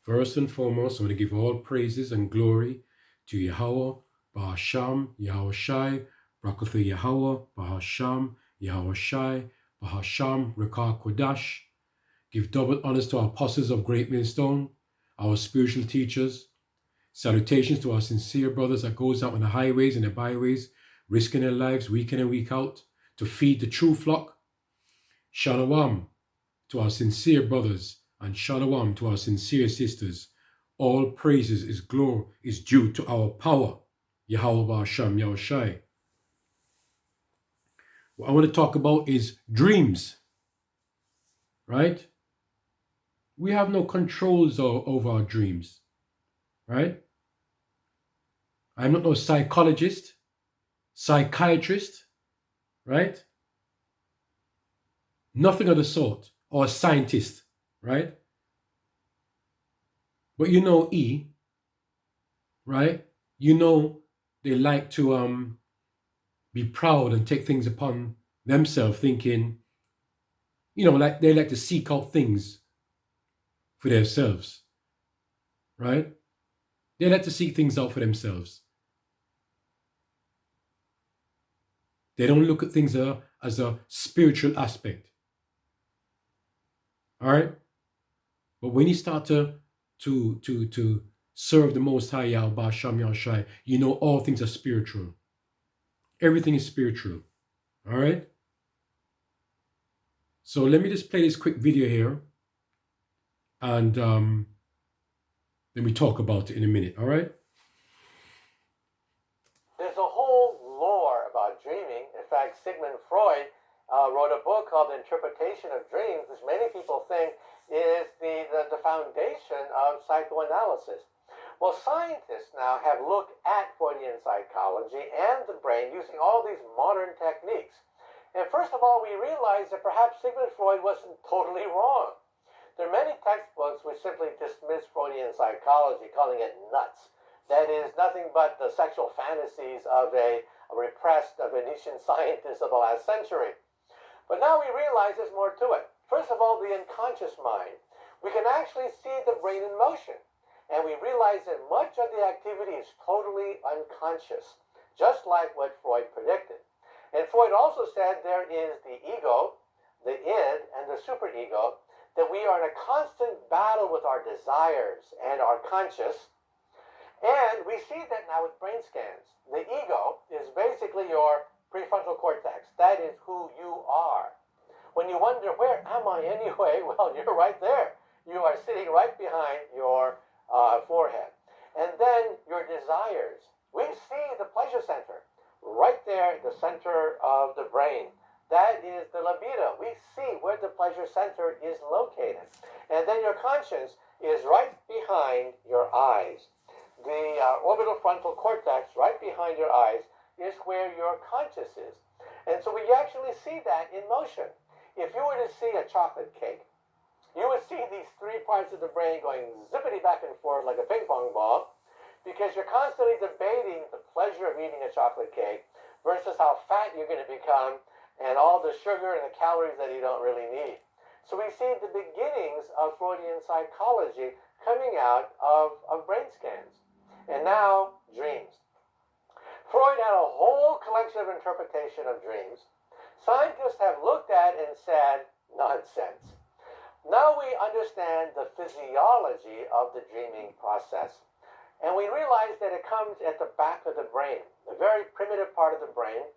First and foremost, I'm going to give all praises and glory to Yahweh, Bahasham, Yahweh Shai, Brakatha Yahweh, Bahasham, Yahweh Shai, Bahasham, Rekah Kodash. Give double honors to our apostles of Great Millstone, our spiritual teachers. Salutations to our sincere brothers that goes out on the highways and the byways, risking their lives week in and week out to feed the true flock. Shalom to our sincere brothers and shalom to our sincere sisters. All praises is due to our power, Yahweh Ba'asham Yahushai. What I want to talk about is dreams, right? We have no controls over our dreams, right? I'm not no psychologist, psychiatrist, right? Nothing of the sort, or a scientist, right? But you know right? You know they like to be proud and take things upon themselves, thinking, like they like to seek out things for themselves, right? They like to seek things out for themselves. They don't look at things as a spiritual aspect. All right? But when you start to serve the Most High Yahweh Sham Yahushai, you know all things are spiritual. Everything is spiritual. All right? So let me just play this quick video here, and then we talk about it in a minute. All right? There's a whole lore about dreaming. In fact, Sigmund Freud wrote a book called The Interpretation of Dreams, which many people think is the foundation of psychoanalysis. Well, scientists now have looked at Freudian psychology and the brain using all these modern techniques. And first of all, we realize that perhaps Sigmund Freud wasn't totally wrong. There are many textbooks which simply dismiss Freudian psychology, calling it nuts. That is nothing but the sexual fantasies of a repressed Venetian scientist of the last century. But now we realize there's more to it. First of all, the unconscious mind. We can actually see the brain in motion. And we realize that much of the activity is totally unconscious, just like what Freud predicted. And Freud also said there is the ego, the id, and the superego, that we are in a constant battle with our desires and our conscious. And we see that now with brain scans. The ego is basically your prefrontal cortex. That is who you are. When you wonder, where am I anyway? Well, you're right there. You are sitting right behind your forehead. And then your desires. We see the pleasure center right there, the center of the brain. That is the libido. We see where the pleasure center is located. And then your conscience is right behind your eyes. The orbital frontal cortex, right behind your eyes, is where your conscious is. And so we actually see that in motion. If you were to see a chocolate cake, you would see these three parts of the brain going zippity back and forth like a ping pong ball, because you're constantly debating the pleasure of eating a chocolate cake versus how fat you're going to become and all the sugar and the calories that you don't really need. So we see the beginnings of Freudian psychology coming out of brain scans. And now, dreams. Freud had a whole collection of interpretation of dreams. Scientists have looked at and said, nonsense. Now we understand the physiology of the dreaming process. And we realize that it comes at the back of the brain, the very primitive part of the brain,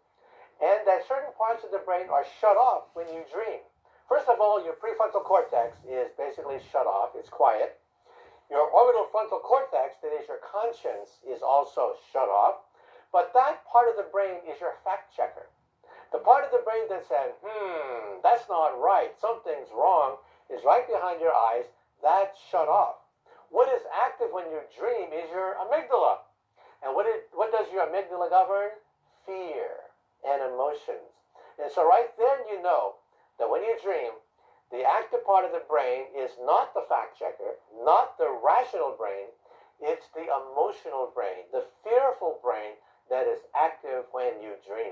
and that certain parts of the brain are shut off when you dream. First of all, your prefrontal cortex is basically shut off. It's quiet. Your orbital frontal cortex, that is your conscience, is also shut off. But that part of the brain is your fact checker. The part of the brain that said, that's not right, something's wrong, is right behind your eyes. That's shut off. What is active when you dream is your amygdala. And what does your amygdala govern? Fear and emotions. And so right then you know that when you dream, the active part of the brain is not the fact checker, not the rational brain, it's the emotional brain, the fearful brain that is active when you dream.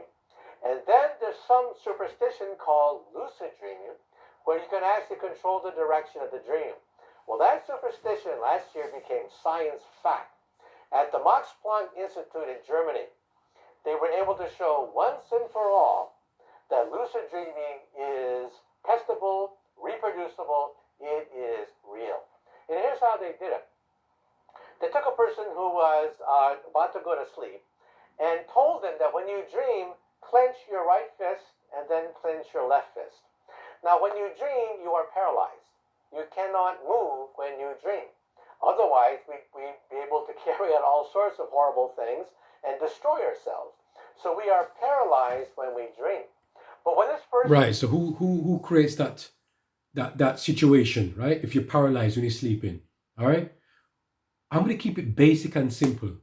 And then there's some superstition called lucid dreaming, where you can actually control the direction of the dream. Well, that superstition, last year became science fact. At the Max Planck Institute in Germany, they were able to show once and for all that lucid dreaming is testable, reproducible, it is real. And here's how they did it. They took a person who was about to go to sleep and told them that when you dream, clench your right fist and then clench your left fist. Now, when you dream, you are paralyzed. You cannot move when you dream. Otherwise, we'd be able to carry out all sorts of horrible things and destroy ourselves. So we are paralyzed when we dream. But when this person... Right, so who creates that situation, right? If you're paralyzed when you're sleeping, all right? I'm going to keep it basic and simple,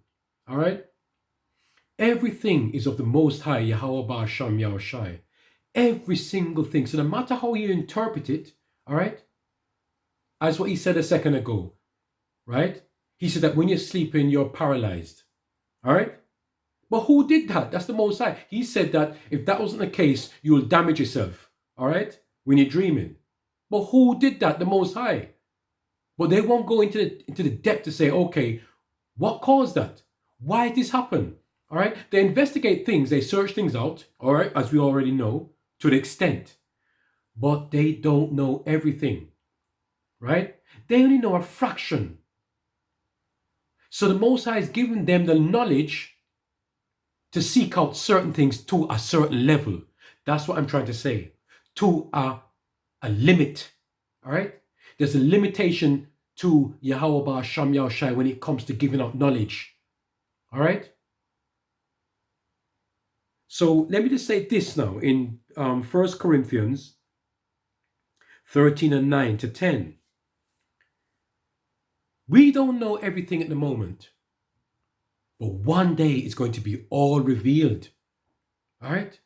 all right? Everything is of the Most High, Yahweh Ba'asham Yahushai. Every single thing. So no matter how you interpret it, all right? As what he said a second ago, right? He said that when you're sleeping, you're paralyzed, all right? But who did that? That's the Most High. He said that if that wasn't the case, you will damage yourself, all right? When you're dreaming. But who did that? The Most High. But they won't go into the depth to say, okay, what caused that? Why did this happen? All right? They investigate things, they search things out, all right, as we already know, to an extent. But they don't know everything, right? They only know a fraction. So the Most High is giving them the knowledge to seek out certain things to a certain level. That's what I'm trying to say. To a limit, all right? There's a limitation to Yahweh Ba'asham Yahushai when it comes to giving out knowledge. All right? So let me just say this now in 1 Corinthians 13 and 9 to 10. We don't know everything at the moment, but one day it's going to be all revealed. All right?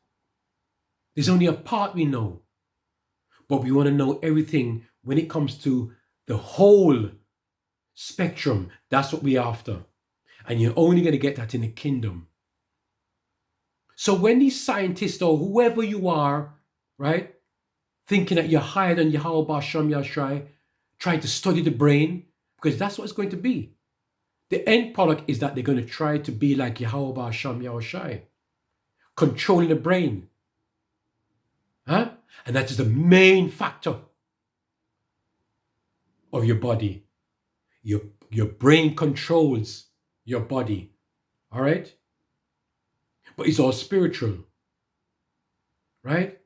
There's only a part we know, but we want to know everything when it comes to the whole spectrum. That's what we're after. And you're only going to get that in the kingdom. So when these scientists or whoever you are, right, thinking that you're higher than Yahweh Ba'asham Yahushai, trying to study the brain, because that's what it's going to be. The end product is that they're going to try to be like Yahweh Ba'asham Yahushai, controlling the brain. Huh? And that is the main factor of your body. Your brain controls your body. All right? But it's all spiritual. Right?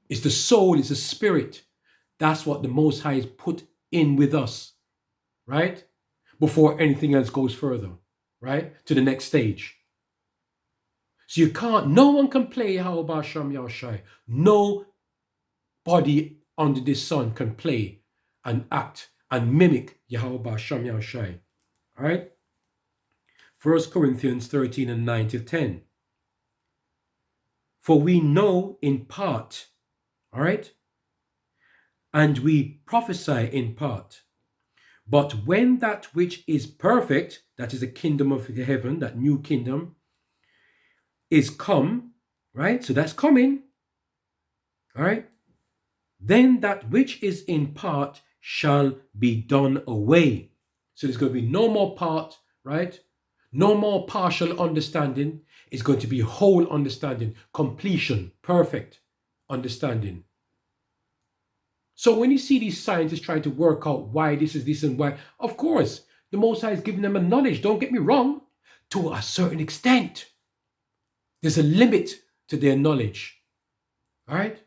It's the soul, it's the spirit. That's what the Most High has put in with us. Right? Before anything else goes further. Right? To the next stage. So no one can play Yahweh Ba'asham Yahushai. Nobody under this sun can play and act and mimic Yahweh Ba'asham Yahushai. All right? 1 Corinthians 13 and 9 to 10. For we know in part, all right? And we prophesy in part. But when that which is perfect, that is the kingdom of heaven, that new kingdom, is come, right? So that's coming, all right? Then that which is in part shall be done away. So there's going to be no more part, right? No more partial understanding. It's going to be whole understanding, completion, perfect understanding. So when you see these scientists trying to work out why this is this and why, of course, the Most High is giving them a knowledge, don't get me wrong, to a certain extent. There's a limit to their knowledge, all right?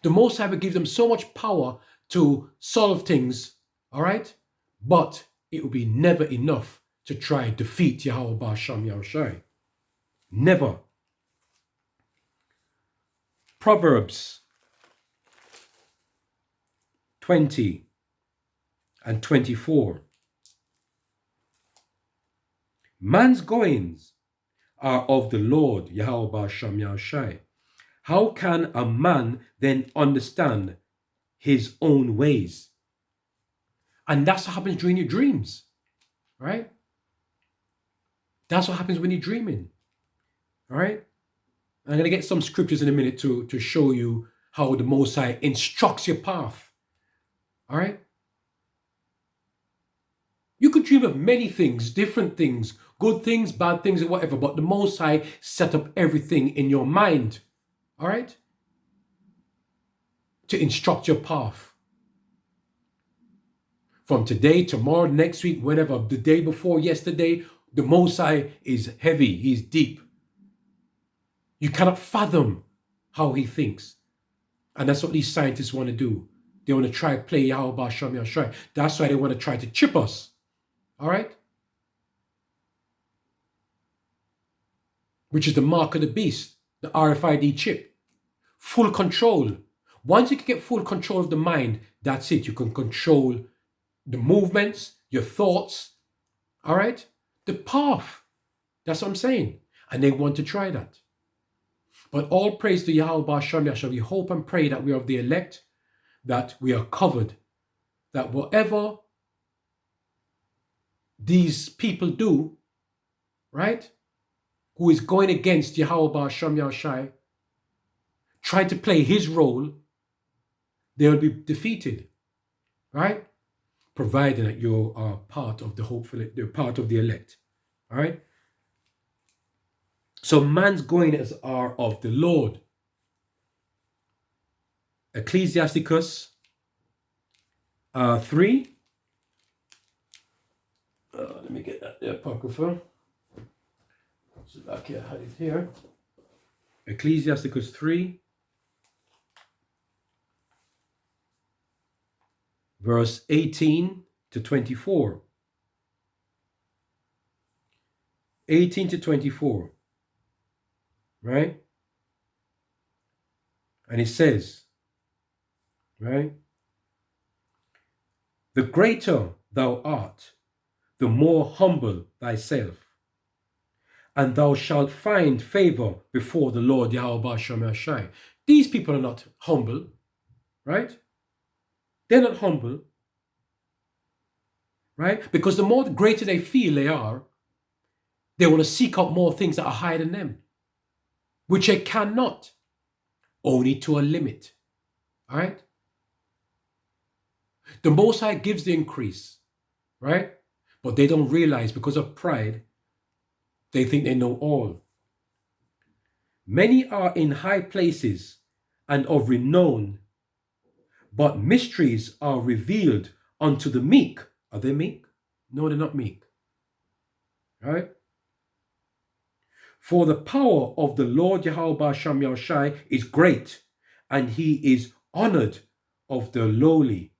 The Most High will give them so much power to solve things, all right? But it will be never enough to try and defeat Yahweh Ba'asham Yahushai. Never. Proverbs 20 and 24. Man's goings are of the Lord, Yahweh Ba'asham Yahushai. How can a man then understand his own ways? And that's what happens during your dreams, right? That's what happens when you're dreaming, all right? I'm going to get some scriptures in a minute to show you how the Most High instructs your path, all right? dream of many things, different things, good things, bad things, and whatever, but the Most High set up everything in your mind, all right, to instruct your path. From today, tomorrow, next week, whenever, the day before, yesterday, the Most High is heavy, he's deep. You cannot fathom how he thinks. And that's what these scientists want to do. They want to try to play Yahweh Shem Yahshai. That's why they want to try to chip us. All right? Which is the mark of the beast, the RFID chip. Full control. Once you can get full control of the mind, that's it. You can control the movements, your thoughts. All right? The path. That's what I'm saying. And they want to try that. But all praise to Yahweh Shem Yahshua. We hope and pray that we are of the elect, that we are covered, that whatever these people do, right, who is going against Yahweh Shem Yahshua, trying to play his role, they will be defeated, right? Provided that you are part of the hopeful, you're part of the elect, all right? So man's goings are of the Lord. Ecclesiasticus 3. Let me get that there, Apocrypha. So back here, I had it here. Ecclesiasticus 3, verse 18 to 24. 18 to 24. Right? And it says, right? The greater thou art, the more humble thyself, and thou shalt find favor before the Lord Yahweh Shem Yahshai. These people are not humble, right? They're not humble, right? Because the more greater they feel they are, they want to seek out more things that are higher than them, which they cannot, only to a limit, all right? The Most High gives the increase, right? But they don't realize, because of pride, they think they know all. Many are in high places and of renown, but mysteries are revealed unto the meek. Are they meek? No, they're not meek. All right? For the power of the Lord Yahweh Shem Yahshai is great, and he is honored of the lowly.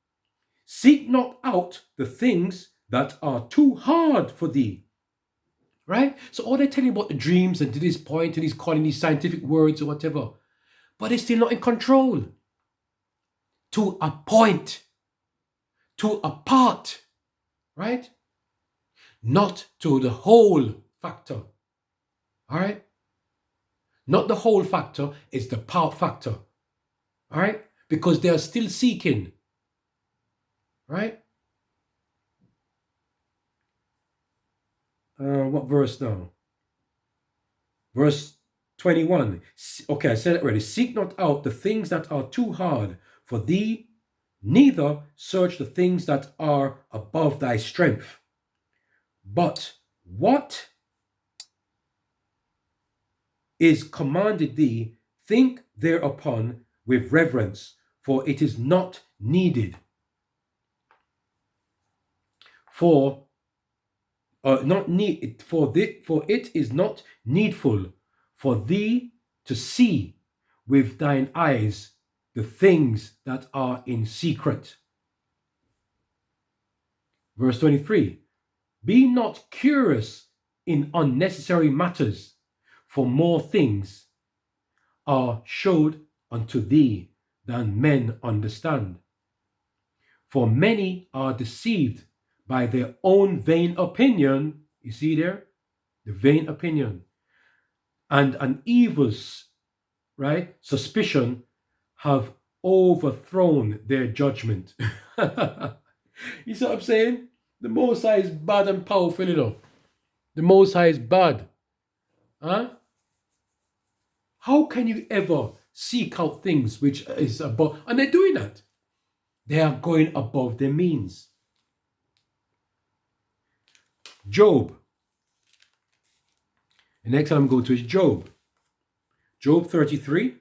Seek not out the things that are too hard for thee. Right? So all they're telling you about the dreams and to this point, and he's calling these scientific words or whatever, but they're still not in control. To a point, to a part, right? Not to the whole factor. All right? Not the whole factor, it's the part factor. All right? Because they are still seeking. Right? What verse now? Verse 21. Okay, I said it already. Seek not out the things that are too hard for thee, neither search the things that are above thy strength. But what is commanded thee, think thereupon with reverence, for it is not needed. For it is not needful for thee to see with thine eyes the things that are in secret. Verse 23. Be not curious in unnecessary matters, for more things are showed unto thee than men understand. For many are deceived by their own vain opinion. You see there? The vain opinion. And an evil, right, suspicion have overthrown their judgment. You see what I'm saying? The Most High is bad and powerful, you know. The Most High is bad. Huh? How can you ever seek out things which is above? And they're doing that. They are going above their means. Job. The next one I'm going to is Job. Job 33,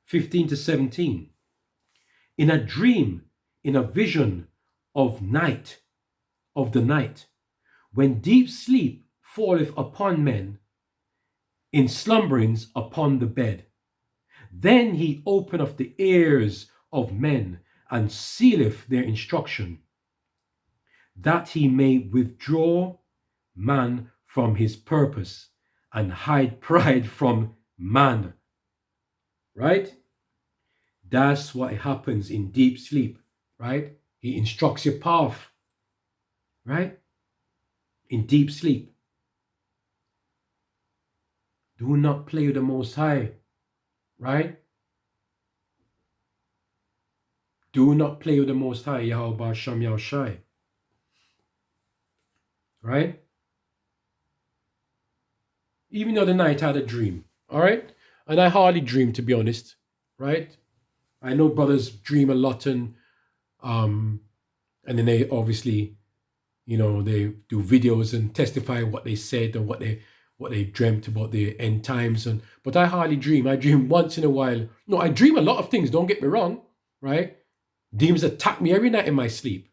15 to 17. In a dream, in a vision of the night, when deep sleep falleth upon men, in slumberings upon the bed, then he openeth the ears of men, and sealeth their instruction, that he may withdraw man from his purpose, and hide pride from man. Right? That's what happens in deep sleep, right? He instructs your path, right? In deep sleep. Do not play with the Most High, right? Do not play with the Most High, Yahweh Ba'asham Yahushai, right? Even the other night I had a dream, all right? And I hardly dream, to be honest, right? I know brothers dream a lot, and then they obviously, they do videos and testify what they said and what they dreamt about the end times. But I hardly dream. I dream once in a while. No, I dream a lot of things, don't get me wrong, right? Demons attack me every night in my sleep,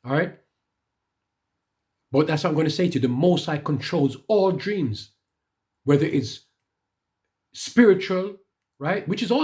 all right? But that's what I'm going to say to you. The Most High controls all dreams, whether it's spiritual, right? Which is also